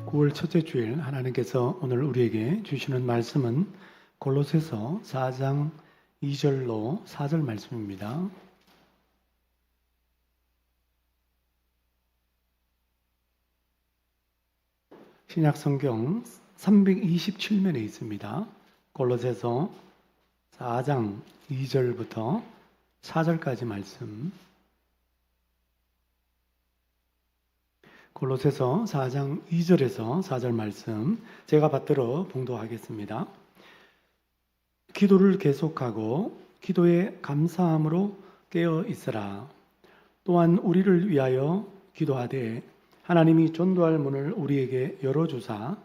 9월 첫째 주일 하나님께서 오늘 우리에게 주시는 말씀은 골로새서 4장 2절로 4절 말씀입니다. 신약성경 327면에 있습니다. 골로새서 4장 2절부터 4절까지 말씀. 골로새서 4장 2절에서 4절 말씀 제가 받들어 봉독하겠습니다. 기도를 계속하고 기도에 감사함으로 깨어 있으라. 또한 우리를 위하여 기도하되 하나님이 전도할 문을 우리에게 열어주사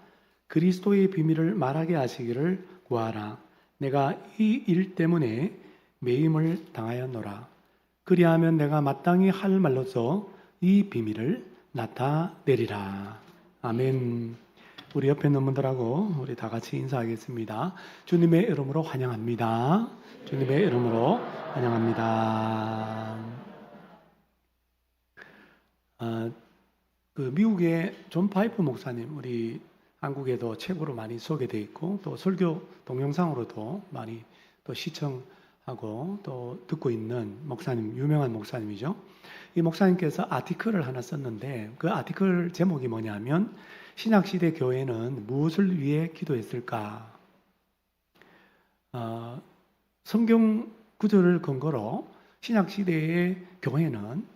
그리스도의 비밀을 말하게 하시기를 구하라. 내가 이 일 때문에 매임을 당하였노라. 그리하면 내가 마땅히 할 말로서 이 비밀을 나타내리라. 아멘. 우리 옆에 있는 분들하고 우리 다 같이 인사하겠습니다. 주님의 이름으로 환영합니다. 주님의 이름으로 환영합니다. 미국의 존 파이프 목사님, 우리 한국에도 책으로 많이 소개되어 있고 또 설교 동영상으로도 많이 또 시청하고 또 듣고 있는 목사님, 유명한 목사님이죠. 이 목사님께서 아티클을 하나 썼는데 그 아티클 제목이 뭐냐면 신약시대 교회는 무엇을 위해 기도했을까? 성경 구절을 근거로 신약시대의 교회는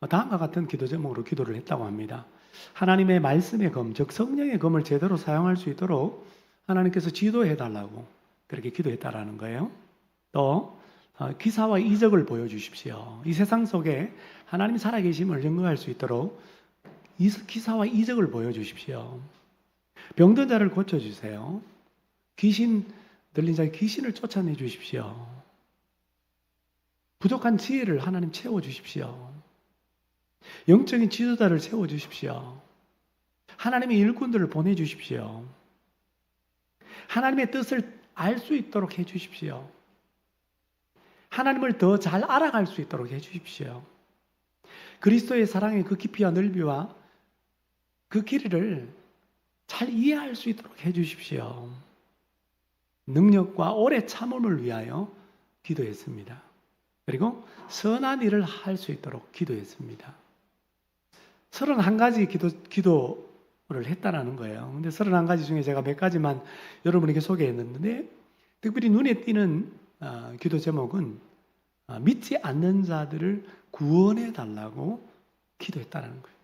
다음과 같은 기도 제목으로 기도를 했다고 합니다. 하나님의 말씀의 검, 즉 성령의 검을 제대로 사용할 수 있도록 하나님께서 지도해달라고 그렇게 기도했다라는 거예요. 또 기사와 이적을 보여주십시오. 이 세상 속에 하나님이 살아계심을 증거할 수 있도록 기사와 이적을 보여주십시오. 병든 자를 고쳐주세요. 귀신 들린 자의 귀신을 쫓아내 주십시오. 부족한 지혜를 하나님 채워주십시오. 영적인 지도자를 세워주십시오. 하나님의 일꾼들을 보내주십시오. 하나님의 뜻을 알 수 있도록 해주십시오. 하나님을 더 잘 알아갈 수 있도록 해주십시오. 그리스도의 사랑의 그 깊이와 넓이와 그 길이를 잘 이해할 수 있도록 해주십시오. 능력과 오래 참음을 위하여 기도했습니다. 그리고 선한 일을 할 수 있도록 기도했습니다. 31가지 기도를 했다라는 거예요. 근데 31가지 중에 제가 몇 가지만 여러분에게 소개했는데 특별히 눈에 띄는 기도 제목은 믿지 않는 자들을 구원해 달라고 기도했다는 거예요.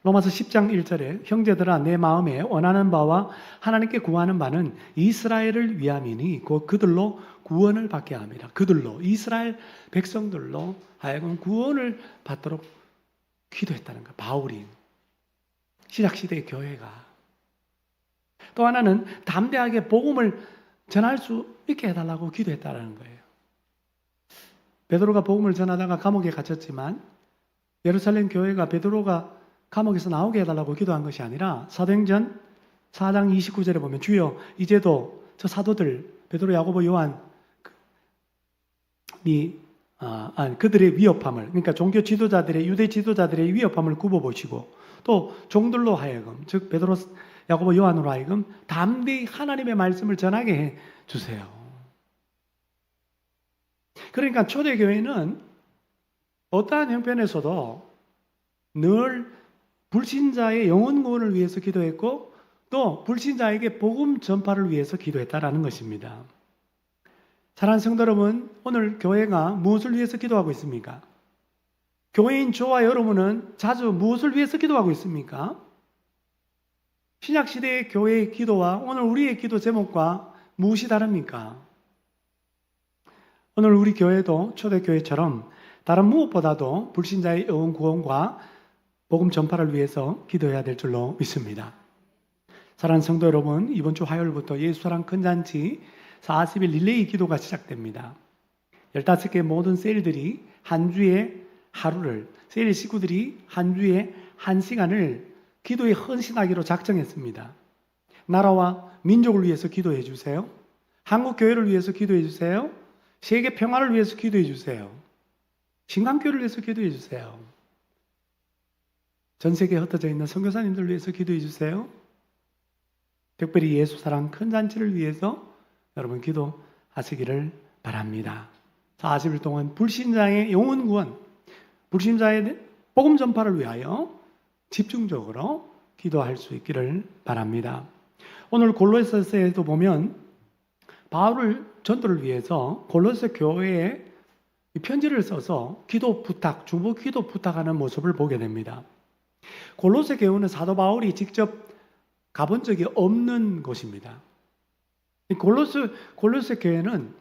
로마서 10장 1절에 형제들아 내 마음에 원하는 바와 하나님께 구하는 바는 이스라엘을 위함이니 곧 그들로 구원을 받게 함이라. 그들로 이스라엘 백성들로 하여금 구원을 받도록 기도했다는 거예요. 바울이 신약시대의 교회가. 또 하나는 담대하게 복음을 전할 수 있게 해달라고 기도했다는 거예요. 베드로가 복음을 전하다가 감옥에 갇혔지만 예루살렘 교회가 베드로가 감옥에서 나오게 해달라고 기도한 것이 아니라 사도행전 4장 29절에 보면 주여 이제도 저 사도들 베드로, 야고보, 요한이 그들의 위협함을, 그러니까 종교 지도자들의, 유대 지도자들의 위협함을 굽어보시고 또 종들로 하여금, 즉 베드로, 야고보, 요한으로 하여금 담대히 하나님의 말씀을 전하게 해 주세요. 그러니까 초대교회는 어떠한 형편에서도 늘 불신자의 영혼 구원을 위해서 기도했고 또 불신자에게 복음 전파를 위해서 기도했다라는 것입니다. 사랑하는 성도 여러분, 오늘 교회가 무엇을 위해서 기도하고 있습니까? 교회인 저와 여러분은 자주 무엇을 위해서 기도하고 있습니까? 신약시대의 교회의 기도와 오늘 우리의 기도 제목과 무엇이 다릅니까? 오늘 우리 교회도 초대교회처럼 다른 무엇보다도 불신자의 영혼 구원과 복음 전파를 위해서 기도해야 될 줄로 믿습니다. 사랑하는 성도 여러분, 이번 주 화요일부터 예수사랑 큰잔치 40일 릴레이 기도가 시작됩니다. 15개 모든 셀들이 한 주에 하루를, 셀 식구들이 한 주에 1시간을 기도에 헌신하기로 작정했습니다. 나라와 민족을 위해서 기도해 주세요. 한국 교회를 위해서 기도해 주세요. 세계 평화를 위해서 기도해 주세요. 신강교회를 위해서 기도해 주세요. 전 세계에 흩어져 있는 선교사님들 위해서 기도해 주세요. 특별히 예수 사랑 큰 잔치를 위해서 여러분 기도하시기를 바랍니다. 40일 동안 불신자의 영혼 구원, 불신자의 복음 전파를 위하여 집중적으로 기도할 수 있기를 바랍니다. 오늘 골로새서에도 보면 바울을 전도를 위해서 골로새 교회에 편지를 써서 기도 부탁, 중보 기도 부탁하는 모습을 보게 됩니다. 골로새 교회는 사도 바울이 직접 가본 적이 없는 곳입니다. 골로새 교회는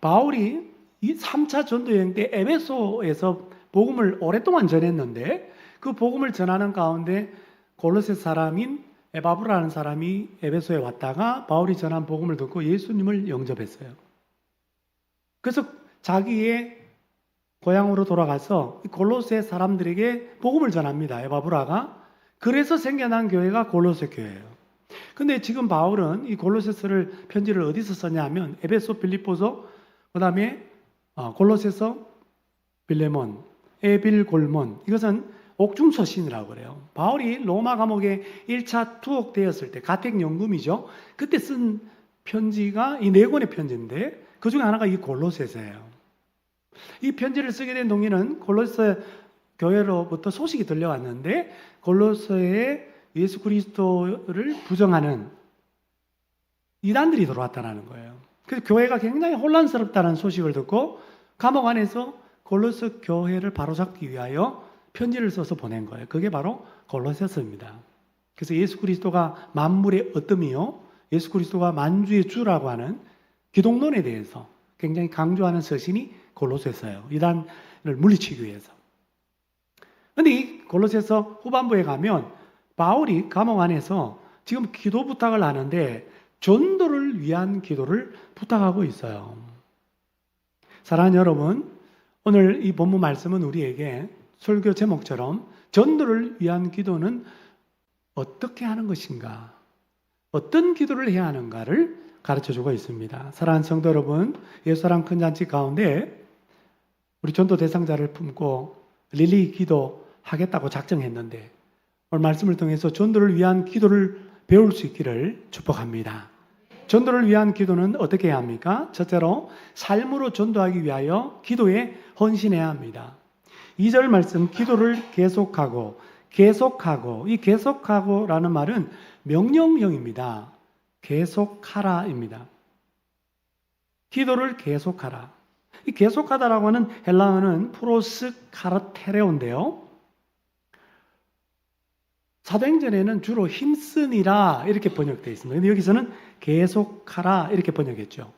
바울이 이 3차 전도 여행 때 에베소에서 복음을 오랫동안 전했는데 그 복음을 전하는 가운데 골로새 사람인 에바브라는 사람이 에베소에 왔다가 바울이 전한 복음을 듣고 예수님을 영접했어요. 그래서 자기의 고향으로 돌아가서 골로새 사람들에게 복음을 전합니다. 에바브라가. 그래서 생겨난 교회가 골로새 교회예요. 근데 지금 바울은 이 골로새서를 편지를 어디서 썼냐면 에베소, 빌립보서, 그다음에 골로새서, 빌레몬, 에빌골몬, 이것은 옥중서신이라고 그래요. 바울이 로마 감옥에 1차 투옥되었을 때 가택연금이죠. 그때 쓴 편지가 이 4권의 편지인데 그 중에 하나가 이 골로새서예요. 이 편지를 쓰게 된 동기는 골로새 교회로부터 소식이 들려왔는데 골로새에 예수 그리스도를 부정하는 이단들이 들어왔다는 거예요. 그래서 교회가 굉장히 혼란스럽다는 소식을 듣고 감옥 안에서 골로새 교회를 바로잡기 위하여 편지를 써서 보낸 거예요. 그게 바로 골로새서입니다. 그래서 예수 그리스도가 만물의 어뜸이요, 예수 그리스도가 만주의 주라고 하는 기독론에 대해서 굉장히 강조하는 서신이 골로새서예요. 이단을 물리치기 위해서. 그런데 이 골로새서 후반부에 가면 바울이 감옥 안에서 지금 기도 부탁을 하는데 전도를 위한 기도를 부탁하고 있어요. 사랑하는 여러분, 오늘 이 본문 말씀은 우리에게 설교 제목처럼 전도를 위한 기도는 어떻게 하는 것인가, 어떤 기도를 해야 하는가를 가르쳐주고 있습니다. 사랑하는 성도 여러분, 예수사랑 큰 잔치 가운데 우리 전도 대상자를 품고 릴리 기도하겠다고 작정했는데 오늘 말씀을 통해서 전도를 위한 기도를 배울 수 있기를 축복합니다. 전도를 위한 기도는 어떻게 해야 합니까? 첫째로 삶으로 전도하기 위하여 기도에 헌신해야 합니다. 2절 말씀, 기도를 계속하고 이 계속하고라는 말은 명령형입니다. 계속하라입니다. 기도를 계속하라. 이 계속하다라고 하는 헬라어는 프로스 카르테레온데요. 사도행전에는 주로 힘쓰니라 이렇게 번역되어 있습니다. 근데 여기서는 계속하라 이렇게 번역했죠.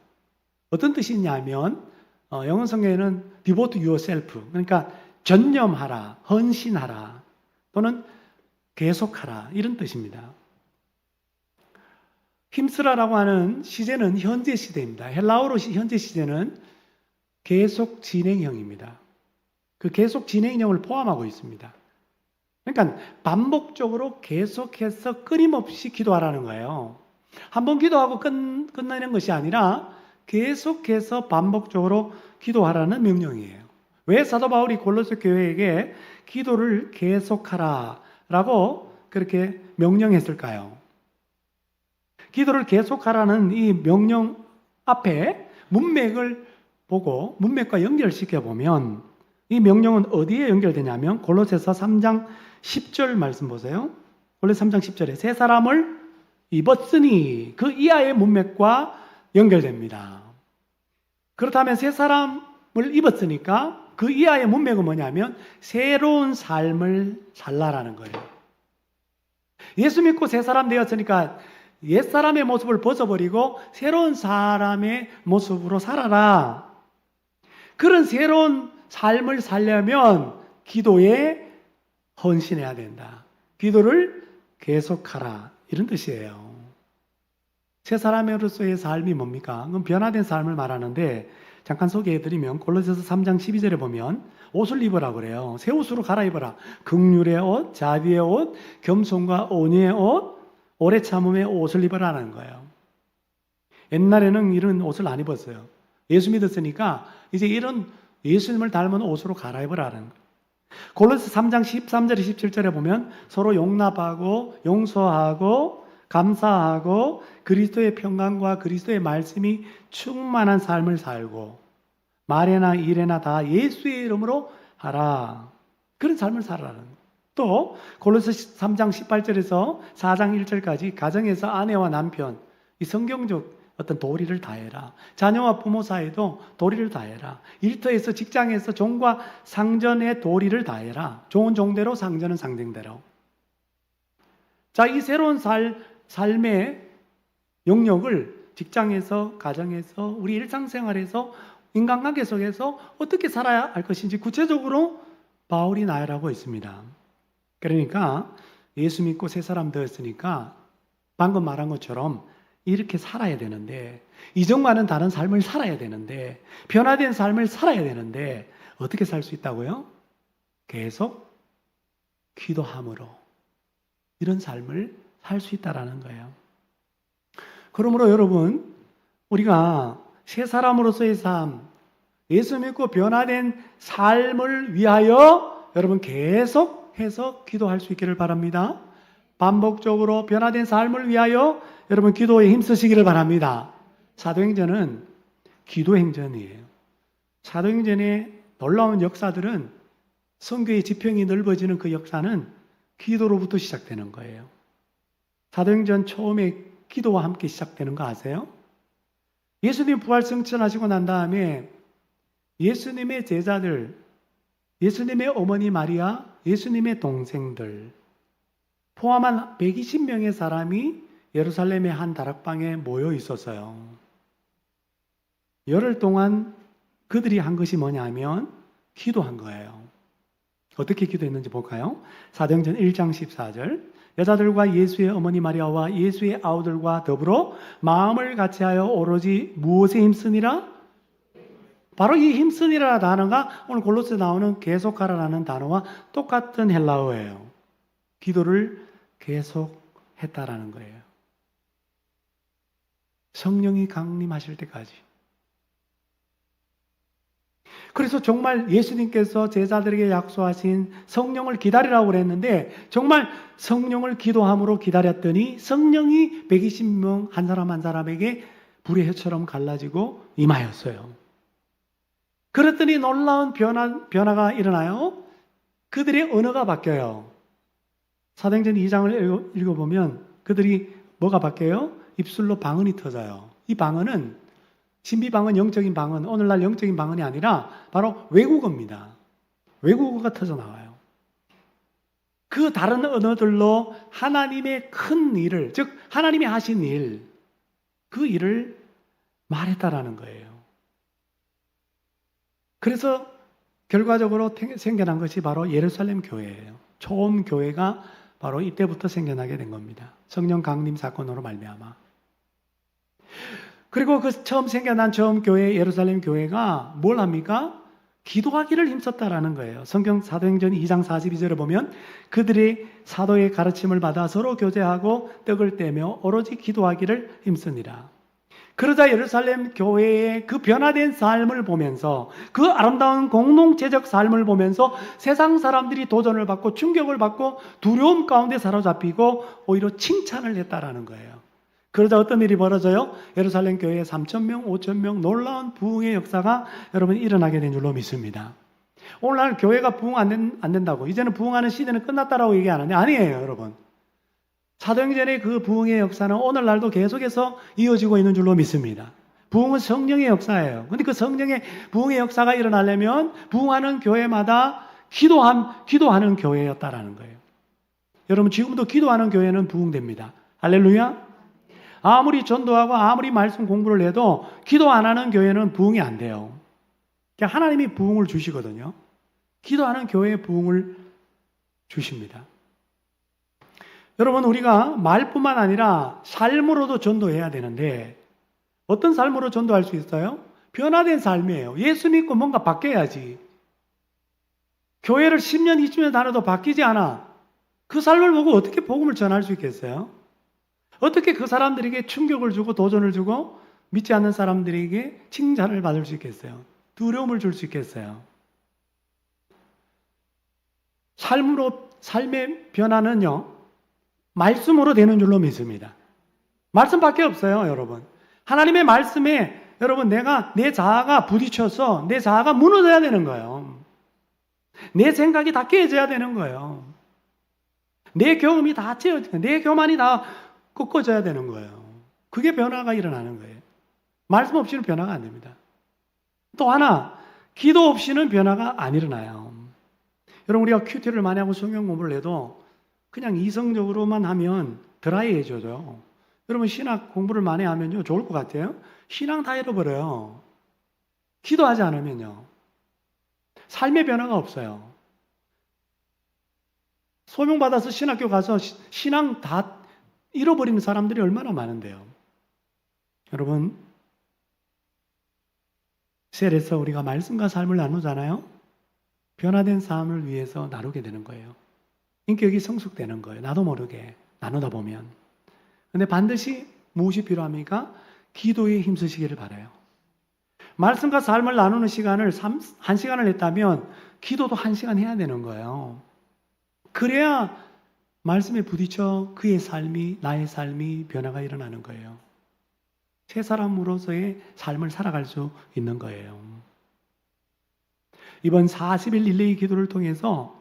어떤 뜻이냐면 영어 성경에는 devote yourself, 그러니까 전념하라, 헌신하라 또는 계속하라 이런 뜻입니다. 힘쓰라라고 하는 시제는 현재 시제입니다. 헬라어로 현재 시제는 계속 진행형입니다. 그 계속 진행형을 포함하고 있습니다. 그러니까 반복적으로 계속해서 끊임없이 기도하라는 거예요. 한번 기도하고 끝내는 것이 아니라 계속해서 반복적으로 기도하라는 명령이에요. 왜 사도 바울이 골로새 교회에게 기도를 계속하라라고 그렇게 명령했을까요? 기도를 계속하라는 이 명령 앞에 문맥을 보고 문맥과 연결시켜 보면 이 명령은 어디에 연결되냐면 골로새서 3장 10절 말씀 보세요. 골로새 3장 10절에 새 사람을 입었으니 그 이하의 문맥과 연결됩니다. 그렇다면 새 사람을 입었으니까 그 이하의 문맥은 뭐냐면 새로운 삶을 살라라는 거예요. 예수 믿고 새 사람 되었으니까 옛사람의 모습을 벗어버리고 새로운 사람의 모습으로 살아라. 그런 새로운 삶을 살려면 기도에 헌신해야 된다. 기도를 계속하라. 이런 뜻이에요. 새 사람으로서의 삶이 뭡니까? 그건 변화된 삶을 말하는데 잠깐 소개해드리면 골로새서 3장 12절에 보면 옷을 입으라고 그래요. 새 옷으로 갈아입어라. 긍휼의 옷, 자비의 옷, 겸손과 온유의 옷, 오래 참음의 옷을 입으라는 거예요. 옛날에는 이런 옷을 안 입었어요. 예수 믿었으니까 이제 이런 예수님을 닮은 옷으로 갈아입으라는 거예요. 골로새 3장 13절에 17절에 보면 서로 용납하고 용서하고 감사하고 그리스도의 평강과 그리스도의 말씀이 충만한 삶을 살고 말에나 일에나 다 예수의 이름으로 하라. 그런 삶을 살아라는 거예요. 또 골로새 3장 18절에서 4장 1절까지 가정에서 아내와 남편 이 성경적 어떤 도리를 다해라. 자녀와 부모 사이도 도리를 다해라. 일터에서 직장에서 종과 상전의 도리를 다해라. 종은 종대로 상전은 상대대로. 자, 이 새로운 삶의 영역을 직장에서 가정에서 우리 일상생활에서 인간관계 속에서 어떻게 살아야 할 것인지 구체적으로 바울이 나열하고 있습니다. 그러니까 예수 믿고 새 사람 되었으니까 방금 말한 것처럼 이렇게 살아야 되는데 이전과는 다른 삶을 살아야 되는데 변화된 삶을 살아야 되는데 어떻게 살 수 있다고요? 계속 기도함으로 이런 삶을 살 수 있다라는 거예요. 그러므로 여러분 우리가 새 사람으로서의 삶, 예수 믿고 변화된 삶을 위하여 여러분 계속해서 기도할 수 있기를 바랍니다. 반복적으로 변화된 삶을 위하여 여러분 기도에 힘쓰시기를 바랍니다. 사도행전은 기도행전이에요. 사도행전의 놀라운 역사들은 선교의 지평이 넓어지는 그 역사는 기도로부터 시작되는 거예요. 사도행전 처음에 기도와 함께 시작되는 거 아세요? 예수님 부활 승천하시고 난 다음에 예수님의 제자들, 예수님의 어머니 마리아, 예수님의 동생들 포함한 120명의 사람이 예루살렘의 한 다락방에 모여 있었어요. 열흘 동안 그들이 한 것이 뭐냐면 기도한 거예요. 어떻게 기도했는지 볼까요? 사도행전 1장 14절 여자들과 예수의 어머니 마리아와 예수의 아우들과 더불어 마음을 같이하여 오로지 무엇에 힘쓰니라? 바로 이 힘쓰니라 단어가 오늘 골로새 나오는 계속하라라는 단어와 똑같은 헬라어예요. 기도를 계속했다라는 거예요. 성령이 강림하실 때까지. 그래서 정말 예수님께서 제자들에게 약속하신 성령을 기다리라고 그랬는데 정말 성령을 기도함으로 기다렸더니 성령이 120명 한 사람 한 사람에게 불의 혀처럼 갈라지고 임하였어요. 그랬더니 놀라운 변화가 일어나요. 그들의 언어가 바뀌어요. 사도행전 2장을 읽어보면 그들이 뭐가 바뀌어요? 입술로 방언이 터져요. 이 방언은 신비방언, 영적인 방언, 오늘날 영적인 방언이 아니라 바로 외국어입니다. 외국어가 터져 나와요. 그 다른 언어들로 하나님의 큰 일을, 즉 하나님이 하신 일, 그 일을 말했다라는 거예요. 그래서 결과적으로 생겨난 것이 바로 예루살렘 교회예요. 처음 교회가 바로 이때부터 생겨나게 된 겁니다. 성령 강림 사건으로 말미암아. 그리고 그 처음 생겨난 처음 교회, 예루살렘 교회가 뭘 합니까? 기도하기를 힘썼다라는 거예요. 성경 사도행전 2장 42절에 보면 그들이 사도의 가르침을 받아 서로 교제하고 떡을 떼며 오로지 기도하기를 힘쓰니라. 그러자 예루살렘 교회의 그 변화된 삶을 보면서 그 아름다운 공동체적 삶을 보면서 세상 사람들이 도전을 받고 충격을 받고 두려움 가운데 사로잡히고 오히려 칭찬을 했다라는 거예요. 그러자 어떤 일이 벌어져요? 예루살렘 교회에 3,000명, 5,000명 놀라운 부흥의 역사가 여러분 일어나게 된 줄로 믿습니다. 오늘날 교회가 부흥 안 된다고 이제는 부흥하는 시대는 끝났다라고 얘기하는데 아니에요, 여러분. 사도행전의 그 부흥의 역사는 오늘날도 계속해서 이어지고 있는 줄로 믿습니다. 부흥은 성령의 역사예요. 그런데 그 성령의 부흥의 역사가 일어나려면 부흥하는 교회마다 기도하는 교회였다라는 거예요. 여러분 지금도 기도하는 교회는 부흥됩니다. 할렐루야. 아무리 전도하고 아무리 말씀 공부를 해도 기도 안 하는 교회는 부흥이 안 돼요. 그러니까 하나님이 부흥을 주시거든요. 기도하는 교회에 부흥을 주십니다. 여러분 우리가 말뿐만 아니라 삶으로도 전도해야 되는데 어떤 삶으로 전도할 수 있어요? 변화된 삶이에요. 예수 믿고 뭔가 바뀌어야지. 교회를 10년, 20년 다녀도 바뀌지 않아. 그 삶을 보고 어떻게 복음을 전할 수 있겠어요? 어떻게 그 사람들에게 충격을 주고 도전을 주고 믿지 않는 사람들에게 칭찬을 받을 수 있겠어요? 두려움을 줄 수 있겠어요? 삶의 변화는요, 말씀으로 되는 줄로 믿습니다. 말씀밖에 없어요, 여러분. 하나님의 말씀에 여러분 내 자아가 부딪혀서 내 자아가 무너져야 되는 거예요. 내 생각이 다 깨져야 되는 거예요. 내 경험이 다 내 교만이 다 꺾어져야 되는 거예요. 그게 변화가 일어나는 거예요. 말씀 없이는 변화가 안 됩니다. 또 하나, 기도 없이는 변화가 안 일어나요. 여러분, 우리가 큐티를 많이 하고 성경 공부를 해도 그냥 이성적으로만 하면 드라이해져요. 여러분, 신학 공부를 많이 하면요, 좋을 것 같아요. 신앙 다 잃어버려요. 기도하지 않으면요, 삶의 변화가 없어요. 소명받아서 신학교 가서 신앙 다 잃어버리는 사람들이 얼마나 많은데요. 여러분, 셀에서 우리가 말씀과 삶을 나누잖아요. 변화된 삶을 위해서 나누게 되는 거예요. 인격이 성숙되는 거예요. 나도 모르게 나누다 보면. 근데 반드시 무엇이 필요합니까? 기도에 힘쓰시기를 바라요. 말씀과 삶을 나누는 시간을 1시간을 냈다면 기도도 1시간 해야 되는 거예요. 그래야 말씀에 부딪혀 그의 삶이, 나의 삶이 변화가 일어나는 거예요. 새 사람으로서의 삶을 살아갈 수 있는 거예요. 이번 40일 릴레이 기도를 통해서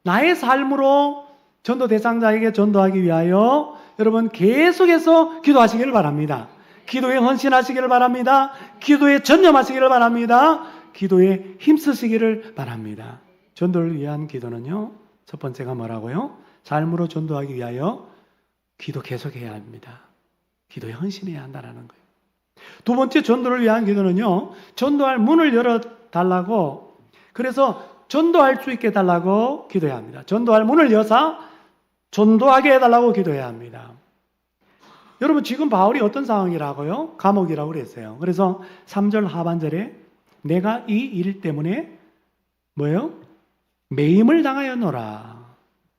나의 삶으로 전도 대상자에게 전도하기 위하여 여러분 계속해서 기도하시기를 바랍니다. 기도에 헌신하시기를 바랍니다. 기도에 전념하시기를 바랍니다. 기도에 힘쓰시기를 바랍니다. 전도를 위한 기도는요, 첫 번째가 뭐라고요? 삶으로 전도하기 위하여 기도 계속해야 합니다. 기도에 헌신해야 한다는 거예요. 두 번째 전도를 위한 기도는요, 전도할 문을 열어달라고, 그래서 전도할 수 있게 해달라고 기도해야 합니다. 전도할 문을 여사 전도하게 해달라고 기도해야 합니다. 여러분, 지금 바울이 어떤 상황이라고요? 감옥이라고 그랬어요. 그래서 3절 하반절에 내가 이 일 때문에 뭐예요? 매임을 당하였노라.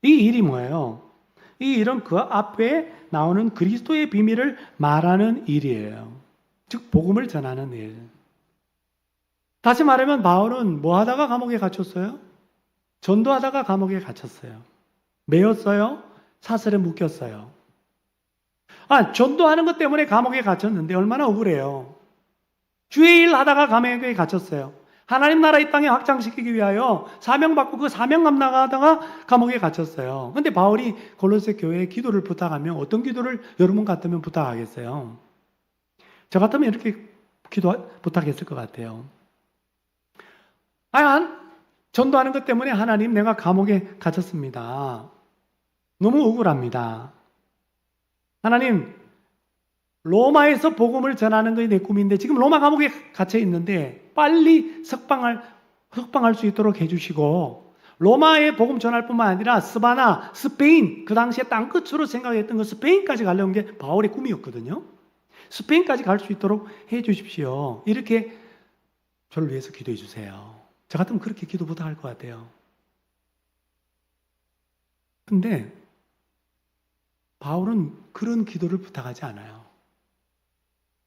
이 일이 뭐예요? 이 일은 그 앞에 나오는 그리스도의 비밀을 말하는 일이에요. 즉 복음을 전하는 일. 다시 말하면 바울은 뭐 하다가 감옥에 갇혔어요? 전도하다가 감옥에 갇혔어요. 매였어요? 사슬에 묶였어요. 전도하는 것 때문에 감옥에 갇혔는데 얼마나 억울해요. 주의 일 하다가 감옥에 갇혔어요. 하나님 나라 이 땅에 확장시키기 위하여 사명받고 그 사명 감당하다가 감옥에 갇혔어요. 근데 바울이 골로새 교회에 기도를 부탁하면 어떤 기도를 여러분 같으면 부탁하겠어요? 저 같으면 이렇게 부탁했을 것 같아요. 전도하는 것 때문에 하나님 내가 감옥에 갇혔습니다. 너무 억울합니다. 하나님, 로마에서 복음을 전하는 것이 내 꿈인데 지금 로마 감옥에 갇혀 있는데 빨리 석방할 수 있도록 해주시고, 로마에 복음 전할 뿐만 아니라 스바나, 스페인, 그 당시에 땅끝으로 생각했던 그 스페인까지 가려는 게 바울의 꿈이었거든요. 스페인까지 갈 수 있도록 해주십시오. 이렇게 저를 위해서 기도해 주세요. 저 같으면 그렇게 기도 부탁할 것 같아요. 근데 바울은 그런 기도를 부탁하지 않아요.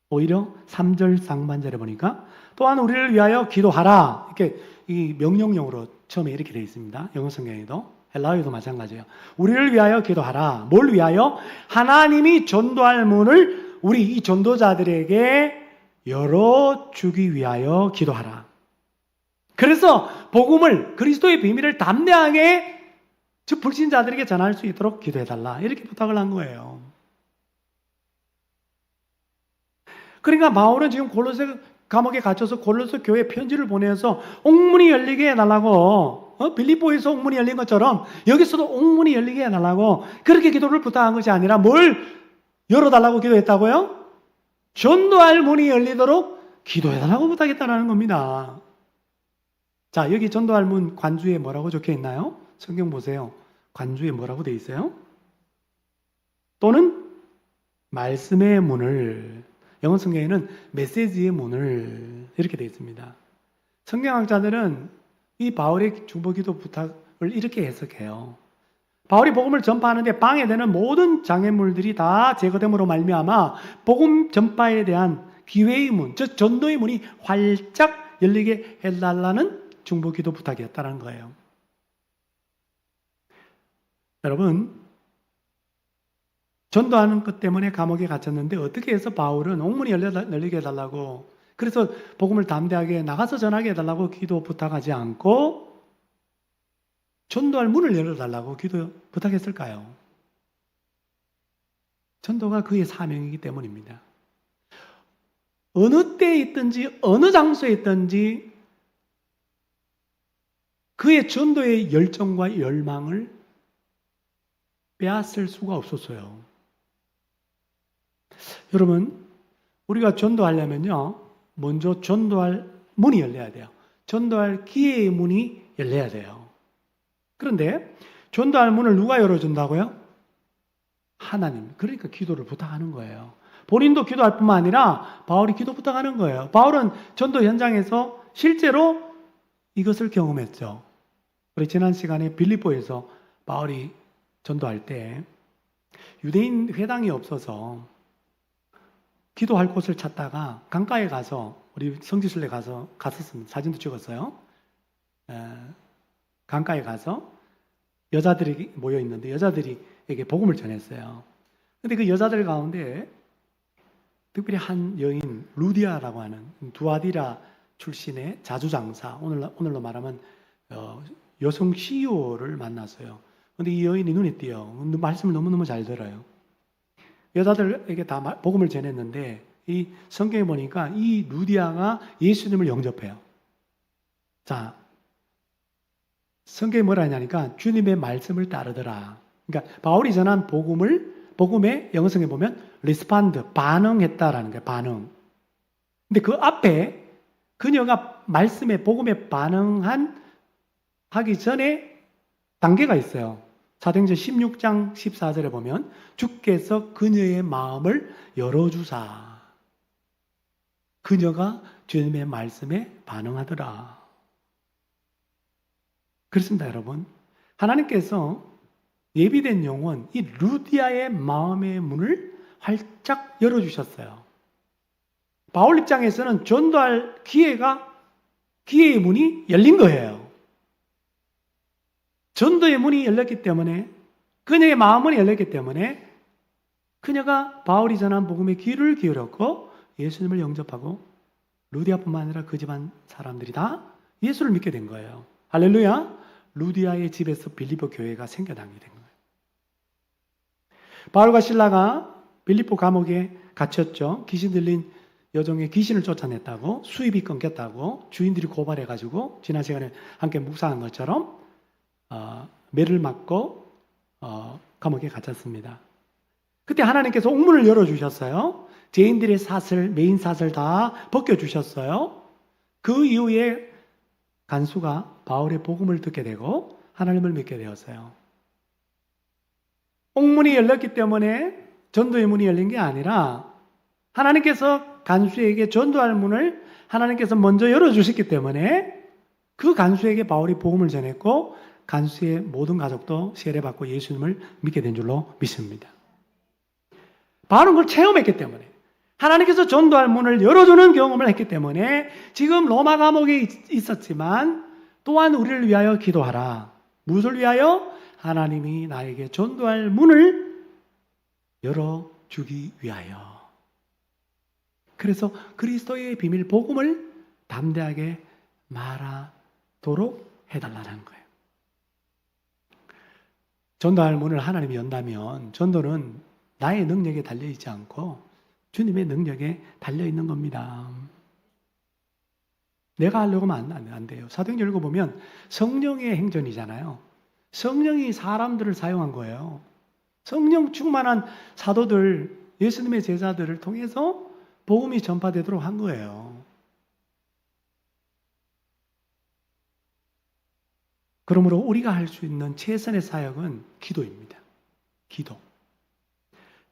오히려 3절 상반절에 보니까 또한 우리를 위하여 기도하라. 이렇게 이 명령형으로 처음에 이렇게 되어 있습니다. 영어 성경에도 헬라어에도 마찬가지예요. 우리를 위하여 기도하라. 뭘 위하여? 하나님이 전도할 문을 우리 이 전도자들에게 열어주기 위하여 기도하라. 그래서 복음을, 그리스도의 비밀을 담대하게 즉 불신자들에게 전할 수 있도록 기도해달라. 이렇게 부탁을 한 거예요. 그러니까 바울은 지금 골로새 감옥에 갇혀서 골로새 교회에 편지를 보내서 옥문이 열리게 해달라고, 빌립보에서 옥문이 열린 것처럼 여기서도 옥문이 열리게 해달라고 그렇게 기도를 부탁한 것이 아니라 뭘 열어달라고 기도했다고요? 전도할 문이 열리도록 기도해달라고 부탁했다는 겁니다. 자, 여기 전도할 문 관주에 뭐라고 적혀 있나요? 성경 보세요. 관주에 뭐라고 되어 있어요? 또는 말씀의 문을, 영어 성경에는 메시지의 문을 이렇게 되어 있습니다. 성경학자들은 이 바울의 중보기도 부탁을 이렇게 해석해요. 바울이 복음을 전파하는데 방해되는 모든 장애물들이 다 제거됨으로 말미암아 복음 전파에 대한 기회의 문, 즉 전도의 문이 활짝 열리게 해달라는 중보기도 부탁이었다는 거예요. 여러분, 전도하는 것 때문에 감옥에 갇혔는데 어떻게 해서 바울은 옥문이 열리게 해달라고, 그래서 복음을 담대하게 나가서 전하게 해달라고 기도 부탁하지 않고 전도할 문을 열어달라고 기도 부탁했을까요? 전도가 그의 사명이기 때문입니다. 어느 때에 있든지 어느 장소에 있든지 그의 전도의 열정과 열망을 빼앗을 수가 없었어요. 여러분, 우리가 전도하려면요, 먼저 전도할 문이 열려야 돼요. 전도할 기회의 문이 열려야 돼요. 그런데 전도할 문을 누가 열어준다고요? 하나님. 그러니까 기도를 부탁하는 거예요. 본인도 기도할 뿐만 아니라 바울이 기도 부탁하는 거예요. 바울은 전도 현장에서 실제로 이것을 경험했죠. 우리 지난 시간에 빌립보에서 바울이 전도할 때 유대인 회당이 없어서 기도할 곳을 찾다가 강가에 가서, 우리 성지순례 갔었습니다. 사진도 찍었어요. 강가에 가서 여자들이 모여 있는데 여자들에게 복음을 전했어요. 근데 그 여자들 가운데 특별히 한 여인 루디아라고 하는 두아디라 출신의 자주장사, 오늘로 말하면 여성 CEO를 만났어요. 근데 이 여인이 눈에 띄어. 말씀을 너무너무 잘 들어요. 여자들에게 다 복음을 전했는데 이 성경에 보니까 이 루디아가 예수님을 영접해요. 자, 성경에 뭐라 하냐니까 주님의 말씀을 따르더라. 그러니까 바울이 전한 복음의 영어성에 보면 respond, 반응했다라는 거예요. 반응. 근데 그 앞에 그녀가 복음에 하기 전에 단계가 있어요. 사도행전 16장 14절에 보면 주께서 그녀의 마음을 열어주사 그녀가 주님의 말씀에 반응하더라. 그렇습니다, 여러분. 하나님께서 예비된 영혼, 이 루디아의 마음의 문을 활짝 열어주셨어요. 바울 입장에서는 전도할 기회의 문이 열린 거예요. 전도의 문이 열렸기 때문에, 그녀의 마음문이 열렸기 때문에 그녀가 바울이 전한 복음에 귀를 기울였고 예수님을 영접하고 루디아뿐만 아니라 그 집안 사람들이 다 예수를 믿게 된 거예요. 할렐루야. 루디아의 집에서 빌립보 교회가 생겨나게 된 거예요. 바울과 실라가 빌립보 감옥에 갇혔죠. 귀신 들린 여종의 귀신을 쫓아냈다고, 수입이 끊겼다고 주인들이 고발해가지고 지난 시간에 함께 묵상한 것처럼 매를 맞고 감옥에 갇혔습니다. 그때 하나님께서 옥문을 열어주셨어요. 죄인들의 메인 사슬 다 벗겨주셨어요. 그 이후에 간수가 바울의 복음을 듣게 되고 하나님을 믿게 되었어요. 옥문이 열렸기 때문에 전도의 문이 열린 게 아니라 하나님께서 간수에게 전도할 문을 하나님께서 먼저 열어주셨기 때문에 그 간수에게 바울이 복음을 전했고 간수의 모든 가족도 세례받고 예수님을 믿게 된 줄로 믿습니다. 바울은 그걸 체험했기 때문에, 하나님께서 전도할 문을 열어주는 경험을 했기 때문에 지금 로마 감옥에 있었지만 또한 우리를 위하여 기도하라. 무엇을 위하여? 하나님이 나에게 전도할 문을 열어주기 위하여. 그래서 그리스도의 비밀 복음을 담대하게 말하도록 해달라는 거예요. 전도할 문을 하나님이 연다면 전도는 나의 능력에 달려있지 않고 주님의 능력에 달려있는 겁니다. 내가 하려고 하면 안 돼요. 사도행전 읽어보면 성령의 행전이잖아요. 성령이 사람들을 사용한 거예요. 성령 충만한 사도들, 예수님의 제자들을 통해서 복음이 전파되도록 한 거예요. 그러므로 우리가 할 수 있는 최선의 사역은 기도입니다. 기도.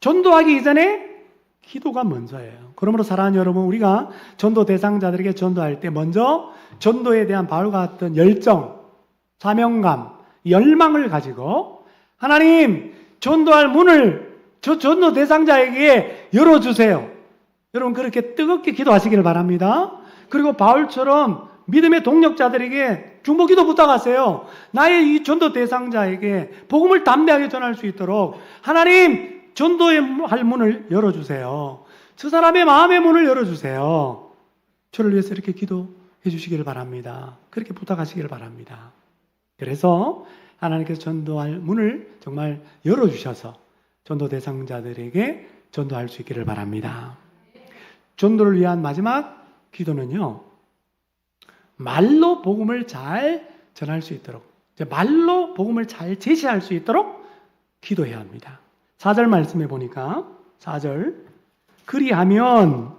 전도하기 이전에 기도가 먼저예요. 그러므로 사랑하는 여러분, 우리가 전도 대상자들에게 전도할 때 먼저 전도에 대한 바울과 같은 열정, 사명감, 열망을 가지고 하나님, 전도할 문을 저 전도 대상자에게 열어주세요. 여러분 그렇게 뜨겁게 기도하시기를 바랍니다. 그리고 바울처럼 믿음의 동력자들에게 중보기도 부탁하세요. 나의 이 전도 대상자에게 복음을 담대하게 전할 수 있도록 하나님 전도의 할 문을 열어주세요. 저 사람의 마음의 문을 열어주세요. 저를 위해서 이렇게 기도해 주시기를 바랍니다. 그렇게 부탁하시기를 바랍니다. 그래서 하나님께서 전도할 문을 정말 열어주셔서 전도 대상자들에게 전도할 수 있기를 바랍니다. 전도를 위한 마지막 기도는요, 말로 복음을 잘 전할 수 있도록, 말로 복음을 잘 제시할 수 있도록 기도해야 합니다. 4절 말씀해 보니까 4절, 그리하면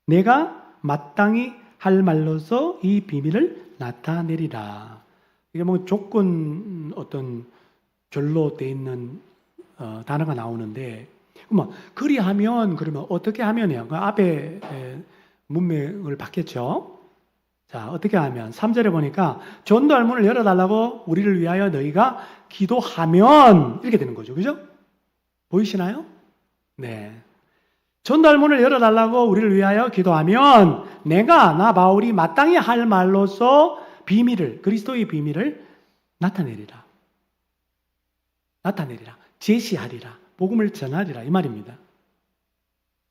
내가 마땅히 할 말로서 이 비밀을 나타내리라. 이게 뭐 조건 어떤 절로 돼 있는 단어가 나오는데, 그리하면 그러면 어떻게 하면이요? 그 앞에 문맥을 받겠죠. 자, 어떻게 하면 3절에 보니까 전도할 문을 열어달라고 우리를 위하여 너희가 기도하면 이렇게 되는 거죠. 그죠? 보이시나요? 네. 전도할 문을 열어달라고 우리를 위하여 기도하면 나 바울이 마땅히 할 말로서 비밀을, 그리스도의 비밀을 나타내리라. 제시하리라. 복음을 전하리라. 이 말입니다.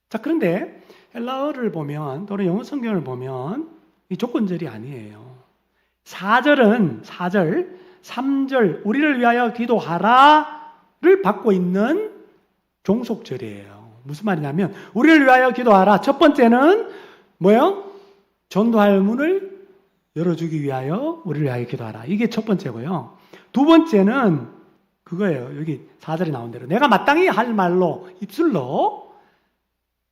자, 그런데 헬라어를 보면 또는 영어 성경을 보면 이 조건절이 아니에요. 4절, 3절 우리를 위하여 기도하라를 받고 있는 종속절이에요. 무슨 말이냐면 우리를 위하여 기도하라. 첫 번째는 뭐예요? 전도할 문을 열어주기 위하여 우리를 위하여 기도하라. 이게 첫 번째고요. 두 번째는 그거예요. 여기 4절에 나온 대로 내가 마땅히 할 말로 입술로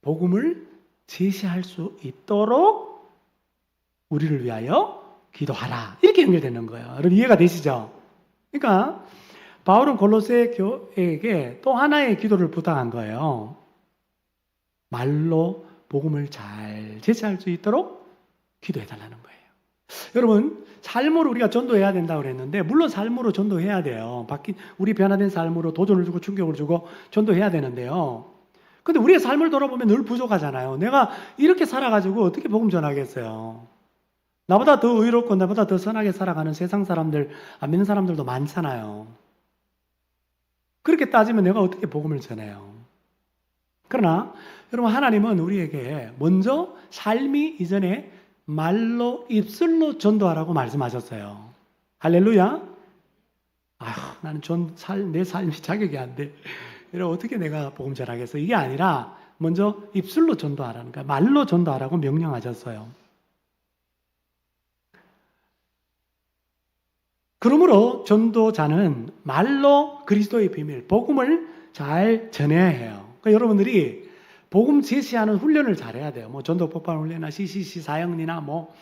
복음을 제시할 수 있도록 우리를 위하여 기도하라. 이렇게 연결되는 거예요. 여러분 이해가 되시죠? 그러니까 바울은 골로새 교회에게 또 하나의 기도를 부탁한 거예요. 말로 복음을 잘 제시할 수 있도록 기도해달라는 거예요. 여러분 삶으로 우리가 전도해야 된다고 그랬는데 물론 삶으로 전도해야 돼요. 우리 변화된 삶으로 도전을 주고 충격을 주고 전도해야 되는데요. 근데 우리의 삶을 돌아보면 늘 부족하잖아요. 내가 이렇게 살아가지고 어떻게 복음 전하겠어요? 나보다 더 의롭고 나보다 더 선하게 살아가는 세상 사람들, 안 믿는 사람들도 많잖아요. 그렇게 따지면 내가 어떻게 복음을 전해요? 그러나 여러분 하나님은 우리에게 먼저 삶이 이전에 말로 입술로 전도하라고 말씀하셨어요. 할렐루야. 나는 내 삶이 자격이 안 돼. 이러 어떻게 내가 복음 전하겠어? 이게 아니라 먼저 입술로 전도하라는 거야. 말로 전도하라고 명령하셨어요. 그러므로 전도자는 말로 그리스도의 비밀, 복음을 잘 전해야 해요. 그러니까 여러분들이 복음 제시하는 훈련을 잘해야 돼요. 뭐 전도 폭발 훈련이나 CCC 사역이나 뭐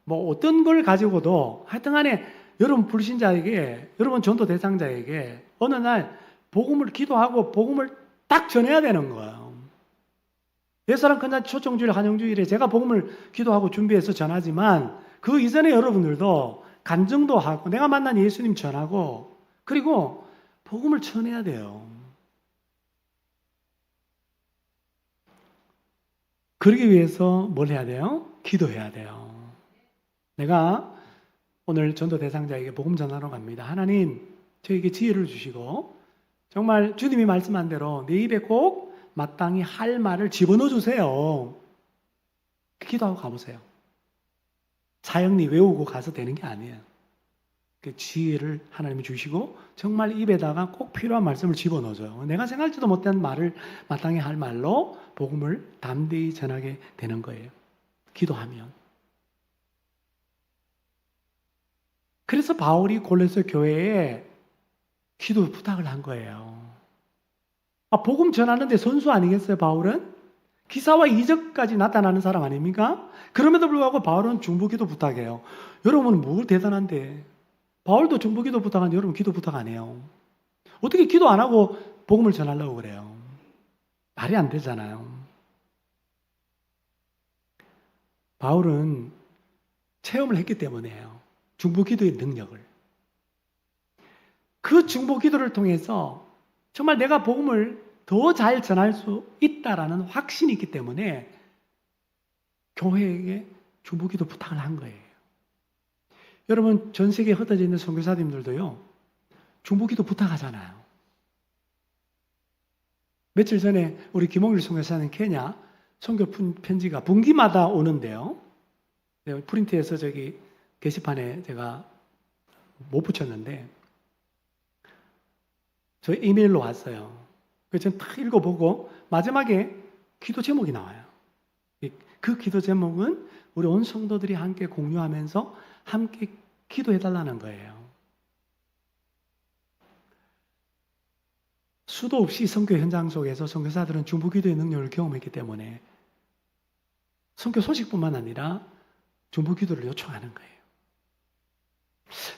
어떤 걸 가지고도 하여튼 간에 여러분 불신자에게, 여러분 전도 대상자에게 어느 날 복음을 기도하고 복음을 딱 전해야 되는 거예요. 옛사람 그날 초청주일, 한영주일에 제가 복음을 기도하고 준비해서 전하지만 그 이전에 여러분들도 간증도 하고 내가 만난 예수님 전하고 그리고 복음을 전해야 돼요. 그러기 위해서 뭘 해야 돼요? 기도해야 돼요. 내가 오늘 전도 대상자에게 복음 전하러 갑니다. 하나님 저에게 지혜를 주시고 정말 주님이 말씀한 대로 내 입에 꼭 마땅히 할 말을 집어넣어 주세요. 기도하고 가보세요. 사형리 외우고 가서 되는 게 아니에요. 그 지혜를 하나님이 주시고 정말 입에다가 꼭 필요한 말씀을 집어넣어줘요. 내가 생각지도 못한 말을 마땅히 할 말로 복음을 담대히 전하게 되는 거예요. 기도하면. 그래서 바울이 골로새 교회에 기도 부탁을 한 거예요. 복음 전하는데 선수 아니겠어요, 바울은? 기사와 이적까지 나타나는 사람 아닙니까? 그럼에도 불구하고 바울은 중보기도 부탁해요. 여러분은 뭘 대단한데? 바울도 중보기도 부탁하는데 여러분 기도 부탁 안 해요. 어떻게 기도 안 하고 복음을 전하려고 그래요? 말이 안 되잖아요. 바울은 체험을 했기 때문에요. 중보기도의 능력을. 그 중보기도를 통해서 정말 내가 복음을 더 잘 전할 수 있다라는 확신이 있기 때문에 교회에게 중보기도 부탁을 한 거예요. 여러분 전 세계에 흩어져 있는 선교사님들도요. 중보기도 부탁하잖아요. 며칠 전에 우리 김홍일 선교사님 케냐 선교 편지가 분기마다 오는데요. 프린트해서 저기 게시판에 제가 못 붙였는데 저 이메일로 왔어요. 그래서 저는 딱 읽어보고 마지막에 기도 제목이 나와요. 그 기도 제목은 우리 온 성도들이 함께 공유하면서 함께 기도해달라는 거예요. 수도 없이 선교 현장 속에서 선교사들은 중보기도의 능력을 경험했기 때문에 선교 소식뿐만 아니라 중보기도를 요청하는 거예요.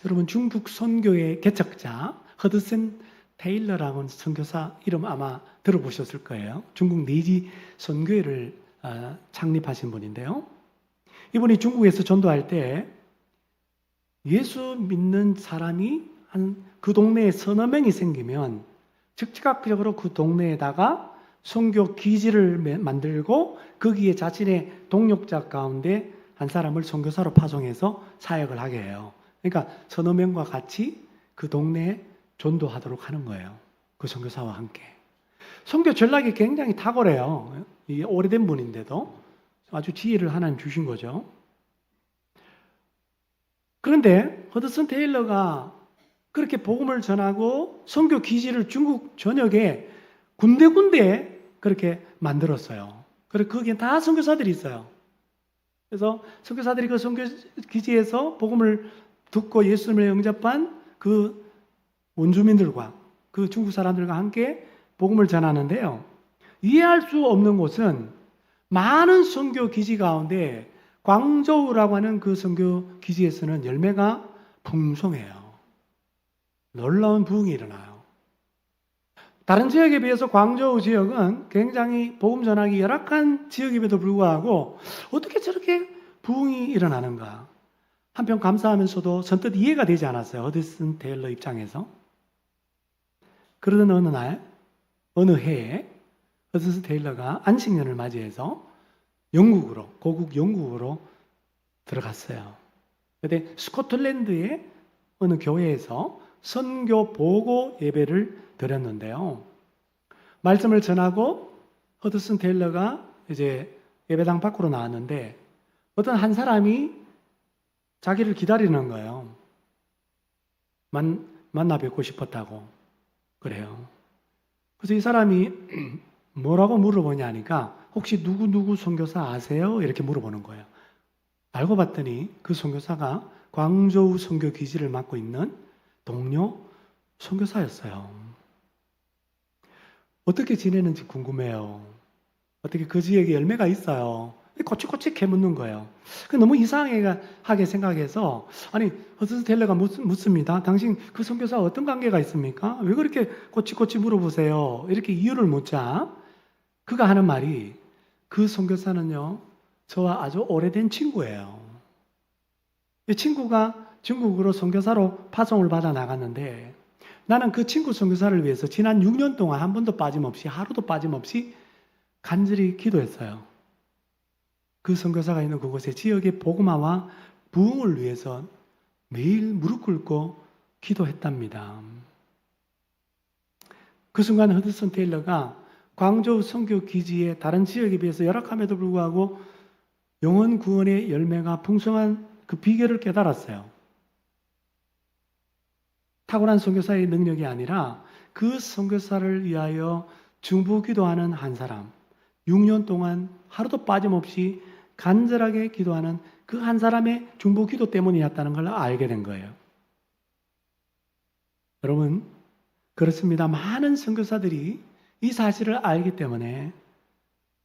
여러분 중국 선교의 개척자 허드슨 테일러라는 선교사 이름 아마 들어보셨을 거예요. 중국 네지 선교회를 창립하신 분인데요. 이분이 중국에서 전도할 때 예수 믿는 사람이 한 그 동네에 서너 명이 생기면 즉각적으로 그 동네에다가 선교 기지를 만들고 거기에 자신의 동역자 가운데 한 사람을 선교사로 파송해서 사역을 하게 해요. 그러니까 서너 명과 같이 그 동네에 전도하도록 하는 거예요. 그 선교사와 함께. 선교 전략이 굉장히 탁월해요. 이게 오래된 분인데도 아주 지혜를 하나님 주신 거죠. 그런데 허드슨 테일러가 그렇게 복음을 전하고 선교 기지를 중국 전역에 군데군데 그렇게 만들었어요. 그리고 거기에 다 선교사들이 있어요. 그래서 선교사들이 그 선교 기지에서 복음을 듣고 예수님을 영접한 그 원주민들과 그 중국 사람들과 함께 복음을 전하는데요. 이해할 수 없는 곳은 많은 선교 기지 가운데 광저우라고 하는 그 선교 기지에서는 열매가 풍성해요. 놀라운 부흥이 일어나요. 다른 지역에 비해서 광저우 지역은 굉장히 복음 전하기 열악한 지역임에도 불구하고 어떻게 저렇게 부흥이 일어나는가? 한편 감사하면서도 선뜻 이해가 되지 않았어요. 허드슨 테일러 입장에서. 그러던 어느 날, 어느 해에 허드슨 테일러가 안식년을 맞이해서 영국으로, 고국 영국으로 들어갔어요. 그런데 스코틀랜드의 어느 교회에서 선교 보고 예배를 드렸는데요. 말씀을 전하고 허드슨 테일러가 이제 예배당 밖으로 나왔는데 어떤 한 사람이 자기를 기다리는 거예요. 만나 뵙고 싶었다고. 그래요. 그래서 이 사람이 뭐라고 물어보냐 하니까 혹시 누구 선교사 아세요? 이렇게 물어보는 거예요. 알고 봤더니 그 선교사가 광저우 선교 기지를 맡고 있는 동료 선교사였어요. 어떻게 지내는지 궁금해요. 어떻게 그 지역에 열매가 있어요. 꼬치꼬치 캐묻는 거예요. 너무 이상하게 생각해서 아니 허드슨 테일러가 묻습니다. 당신 그 선교사와 어떤 관계가 있습니까? 왜 그렇게 꼬치꼬치 물어보세요? 이렇게 이유를 묻자 그가 하는 말이 그 선교사는요 저와 아주 오래된 친구예요. 이 친구가 중국으로 선교사로 파송을 받아 나갔는데 나는 그 친구 선교사를 위해서 지난 6년 동안 한 번도 빠짐없이 하루도 빠짐없이 간절히 기도했어요. 그 선교사가 있는 그곳의 지역의 복음화와 부흥을 위해서 매일 무릎 꿇고 기도했답니다. 그 순간 허드슨 테일러가 광저우 선교 기지의 다른 지역에 비해서 열악함에도 불구하고 영혼 구원의 열매가 풍성한 그 비결을 깨달았어요. 탁월한 선교사의 능력이 아니라 그 선교사를 위하여 중보기도하는 한 사람, 6년 동안 하루도 빠짐없이 간절하게 기도하는 그 한 사람의 중보기도 때문이었다는 걸 알게 된 거예요. 여러분, 그렇습니다. 많은 선교사들이 이 사실을 알기 때문에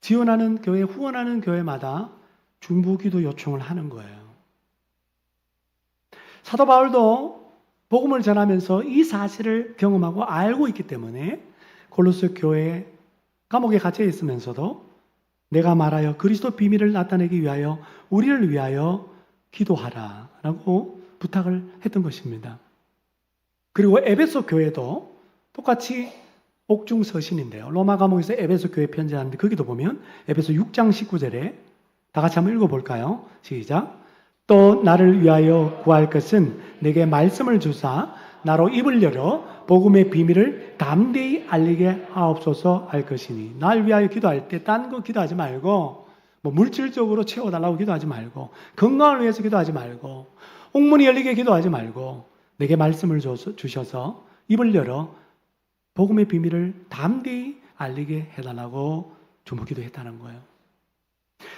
지원하는 교회, 후원하는 교회마다 중보기도 요청을 하는 거예요. 사도 바울도 복음을 전하면서 이 사실을 경험하고 알고 있기 때문에 골로새 교회에 감옥에 갇혀 있으면서도 내가 말하여 그리스도 비밀을 나타내기 위하여 우리를 위하여 기도하라 라고 부탁을 했던 것입니다. 그리고 에베소 교회도 똑같이 옥중서신인데요. 로마 감옥에서 에베소 교회 편지하는데 거기도 보면 에베소 6장 19절에 다 같이 한번 읽어볼까요? 시작. 또 나를 위하여 구할 것은 내게 말씀을 주사 나로 입을 열어 복음의 비밀을 담대히 알리게 하옵소서 할 것이니. 날 위하여 기도할 때 딴 거 기도하지 말고, 뭐 물질적으로 채워달라고 기도하지 말고, 건강을 위해서 기도하지 말고, 옥문이 열리게 기도하지 말고, 내게 말씀을 주셔서 입을 열어 복음의 비밀을 담대히 알리게 해달라고 주먹 기도했다는 거예요.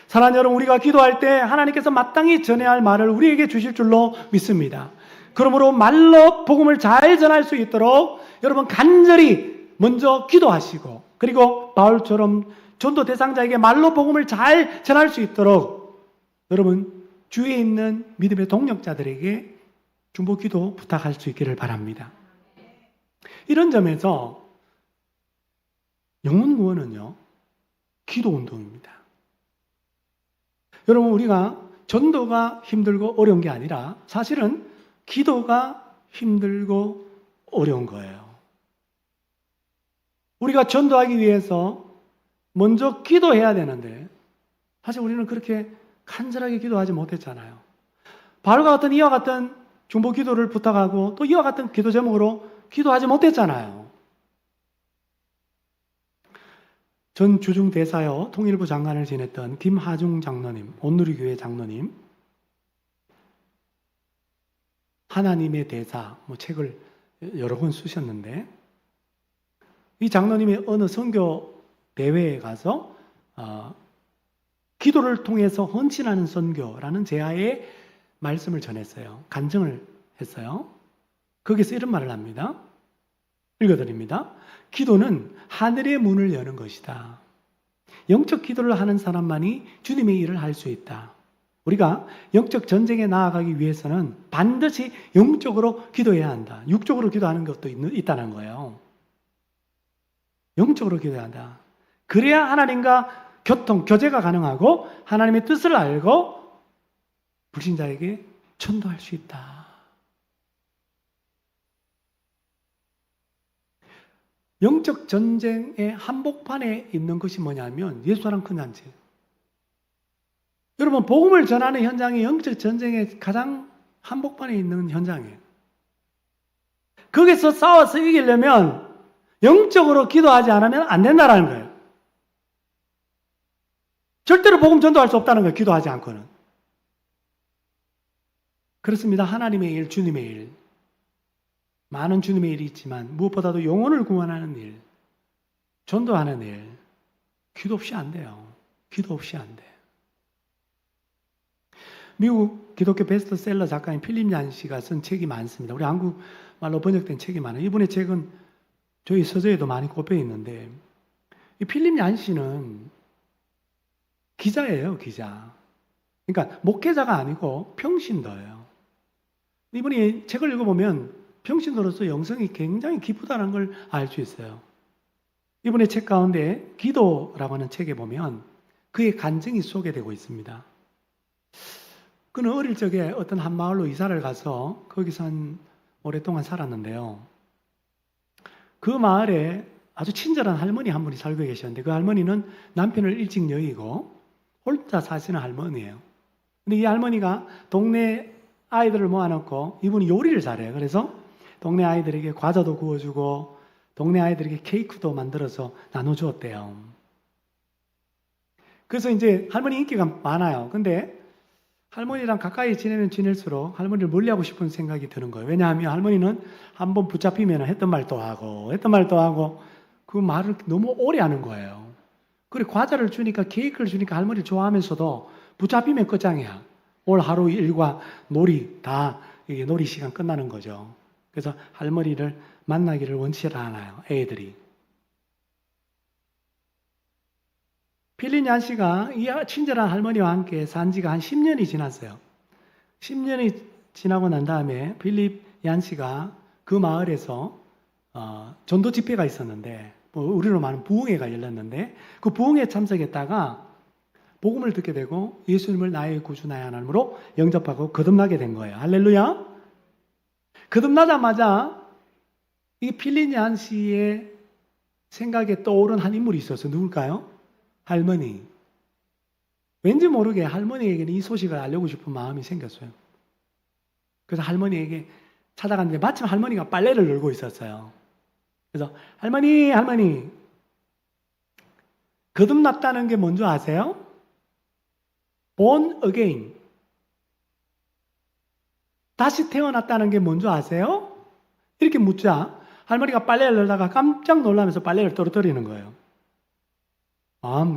사랑하는 여러분, 우리가 기도할 때 하나님께서 마땅히 전해야 할 말을 우리에게 주실 줄로 믿습니다. 그러므로 말로 복음을 잘 전할 수 있도록 여러분 간절히 먼저 기도하시고, 그리고 바울처럼 전도 대상자에게 말로 복음을 잘 전할 수 있도록 여러분 주위에 있는 믿음의 동력자들에게 중보 기도 부탁할 수 있기를 바랍니다. 이런 점에서 영혼 구원은요, 기도 운동입니다. 여러분, 우리가 전도가 힘들고 어려운 게 아니라 사실은 기도가 힘들고 어려운 거예요. 우리가 전도하기 위해서 먼저 기도해야 되는데 사실 우리는 그렇게 간절하게 기도하지 못했잖아요. 바울과 같은 이와 같은 중보 기도를 부탁하고 또 이와 같은 기도 제목으로 기도하지 못했잖아요. 전 주중대사요 통일부 장관을 지냈던 김하중 장로님, 온누리교회 장로님, 하나님의 대사 책을 여러 권 쓰셨는데, 이 장로님이 어느 선교 대회에 가서 기도를 통해서 헌신하는 선교라는 제하의 말씀을 전했어요. 간증을 했어요. 거기서 이런 말을 합니다. 읽어드립니다. 기도는 하늘의 문을 여는 것이다. 영적 기도를 하는 사람만이 주님의 일을 할 수 있다. 우리가 영적 전쟁에 나아가기 위해서는 반드시 영적으로 기도해야 한다. 육적으로 기도하는 것도 있다는 거예요. 영적으로 기도해야 한다. 그래야 하나님과 교제가 가능하고 하나님의 뜻을 알고 불신자에게 전도할 수 있다. 영적 전쟁의 한복판에 있는 것이 뭐냐면 예수랑 큰 잔치. 여러분, 복음을 전하는 현장이 영적 전쟁의 가장 한복판에 있는 현장이에요. 거기서 싸워서 이기려면 영적으로 기도하지 않으면 안 된다는 거예요. 절대로 복음 전도할 수 없다는 거예요. 기도하지 않고는. 그렇습니다. 하나님의 일, 주님의 일. 많은 주님의 일이 있지만 무엇보다도 영혼을 구원하는 일, 전도하는 일, 기도 없이 안 돼요. 기도 없이 안 돼. 미국 기독교 베스트셀러 작가인 필립 얀 씨가 쓴 책이 많습니다. 우리 한국말로 번역된 책이 많아요. 이분의 책은 저희 서재에도 많이 꼽혀 있는데, 이 필립 얀 씨는 기자예요, 기자. 그러니까 목회자가 아니고 평신도예요. 이분이 책을 읽어보면 평신도로서 영성이 굉장히 깊다는 걸 알 수 있어요. 이분의 책 가운데 기도라고 하는 책에 보면 그의 간증이 소개되고 있습니다. 그는 어릴 적에 어떤 한 마을로 이사를 가서 거기서 오랫동안 살았는데요. 그 마을에 아주 친절한 할머니 한 분이 살고 계셨는데, 그 할머니는 남편을 일찍 여의고 혼자 사시는 할머니예요. 근데 이 할머니가 동네 아이들을 모아놓고, 이분이 요리를 잘해요. 그래서 동네 아이들에게 과자도 구워주고 동네 아이들에게 케이크도 만들어서 나눠주었대요. 그래서 이제 할머니 인기가 많아요. 근데 할머니랑 가까이 지내면 지낼수록 할머니를 멀리하고 싶은 생각이 드는 거예요. 왜냐하면 할머니는 한번 붙잡히면 했던 말 또 하고 그 말을 너무 오래 하는 거예요. 그리고 과자를 주니까, 케이크를 주니까 할머니를 좋아하면서도 붙잡히면 끝장이야. 올 하루 일과 놀이 다 이게 놀이 시간 끝나는 거죠. 그래서 할머니를 만나기를 원치 않아요, 애들이. 필립 얀 씨가 이 친절한 할머니와 함께 산 지가 한 10년이 지났어요. 10년이 지나고 난 다음에 필립 얀 씨가 그 마을에서 전도 집회가 있었는데, 우리로 말하면 부흥회가 열렸는데, 그 부흥회에 참석했다가 복음을 듣게 되고 예수님을 나의 구주 나의 하나님으로 영접하고 거듭나게 된 거예요. 할렐루야. 거듭나자마자 이 필립 얀 씨의 생각에 떠오른 한 인물이 있어서 누굴까요? 할머니. 왠지 모르게 할머니에게는 이 소식을 알리고 싶은 마음이 생겼어요. 그래서 할머니에게 찾아갔는데 마침 할머니가 빨래를 널고 있었어요. 그래서 할머니 거듭났다는 게 뭔지 아세요? born again. 다시 태어났다는 게 뭔지 아세요? 이렇게 묻자 할머니가 빨래를 널다가 깜짝 놀라면서 빨래를 떨어뜨리는 거예요.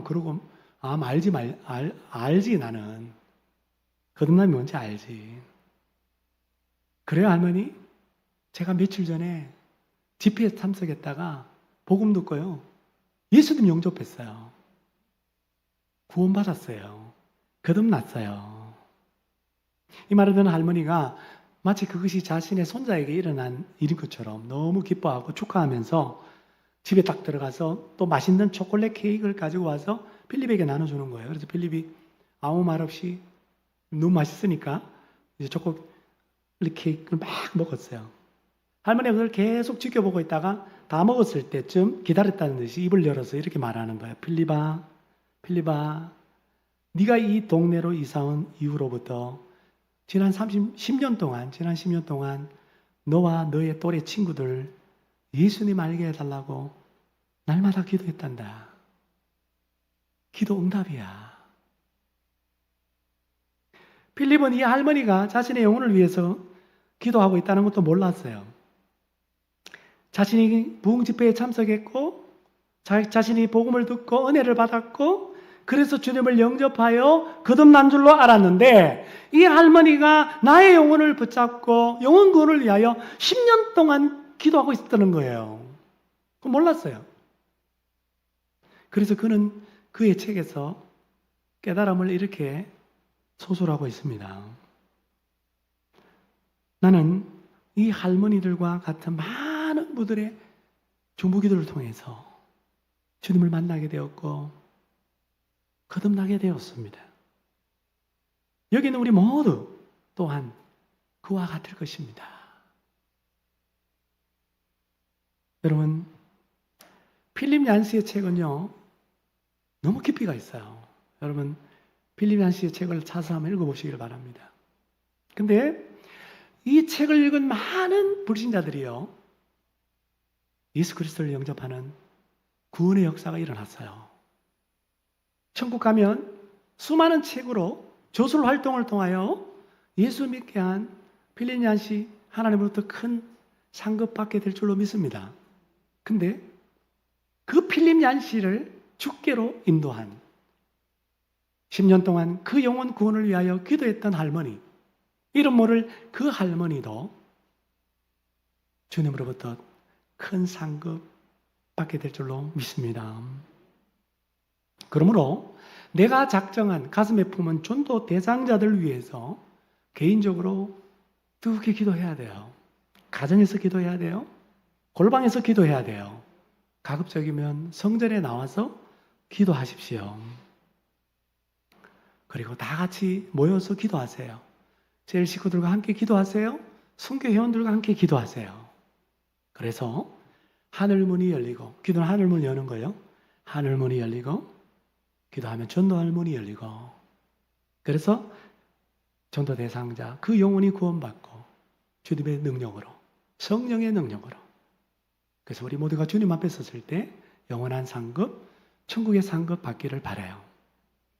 그러고 알지 나는. 거듭남이 뭔지 알지. 그래요 할머니? 제가 며칠 전에 GPS 참석했다가 복음 듣고요. 예수님 영접했어요. 구원받았어요. 거듭났어요. 이 말을 듣는 할머니가 마치 그것이 자신의 손자에게 일어난 일인 것처럼 너무 기뻐하고 축하하면서 집에 딱 들어가서 또 맛있는 초콜릿 케이크를 가지고 와서 필립에게 나눠주는 거예요. 그래서 필립이 아무 말 없이 너무 맛있으니까 이제 초콜릿 케이크를 막 먹었어요. 할머니가 그걸 계속 지켜보고 있다가 다 먹었을 때쯤 기다렸다는 듯이 입을 열어서 이렇게 말하는 거예요. 필립아, 네가 이 동네로 이사 온 이후로부터 지난 10년 동안 너와 너의 또래 친구들 예수님 알게 해달라고 날마다 기도했단다. 기도 응답이야. 필립은 이 할머니가 자신의 영혼을 위해서 기도하고 있다는 것도 몰랐어요. 자신이 부흥 집회에 참석했고 자신이 복음을 듣고 은혜를 받았고 그래서 주님을 영접하여 거듭난 줄로 알았는데 이 할머니가 나의 영혼을 붙잡고 영혼 구원을 위하여 10년 동안 기도하고 있었다는 거예요. 그거 몰랐어요. 그래서 그는 그의 책에서 깨달음을 이렇게 소설하고 있습니다. 나는 이 할머니들과 같은 많은 분들의 중보기도를 통해서 주님을 만나게 되었고 거듭나게 되었습니다. 여기는 우리 모두 또한 그와 같을 것입니다. 여러분, 필립 얀시의 책은요 너무 깊이가 있어요. 여러분 필립 얀시의 책을 찾아서 한번 읽어보시길 바랍니다. 근데 이 책을 읽은 많은 불신자들이요 예수 그리스도를 영접하는 구원의 역사가 일어났어요. 천국 가면 수많은 책으로 저술 활동을 통하여 예수 믿게 한 필립 얀시 하나님으로부터 큰 상급 받게 될 줄로 믿습니다. 근데 그 필립 얀시를 주께로 인도한 10년 동안 그 영혼 구원을 위하여 기도했던 할머니, 이름 모를 그 할머니도 주님으로부터 큰 상급 받게 될 줄로 믿습니다. 그러므로 내가 작정한 가슴에 품은 전도 대상자들 위해서 개인적으로 뜨겁게 기도해야 돼요. 가정에서 기도해야 돼요. 골방에서 기도해야 돼요. 가급적이면 성전에 나와서 기도하십시오. 그리고 다 같이 모여서 기도하세요. 제일 식구들과 함께 기도하세요. 선교 회원들과 함께 기도하세요. 그래서 하늘문이 열리고, 기도는 하늘문 여는 거예요. 하늘문이 열리고 기도하면 전도할 문이 열리고, 그래서 전도 대상자 그 영혼이 구원받고 주님의 능력으로, 성령의 능력으로, 그래서 우리 모두가 주님 앞에 섰을 때 영원한 상급, 천국의 상급 받기를 바라요.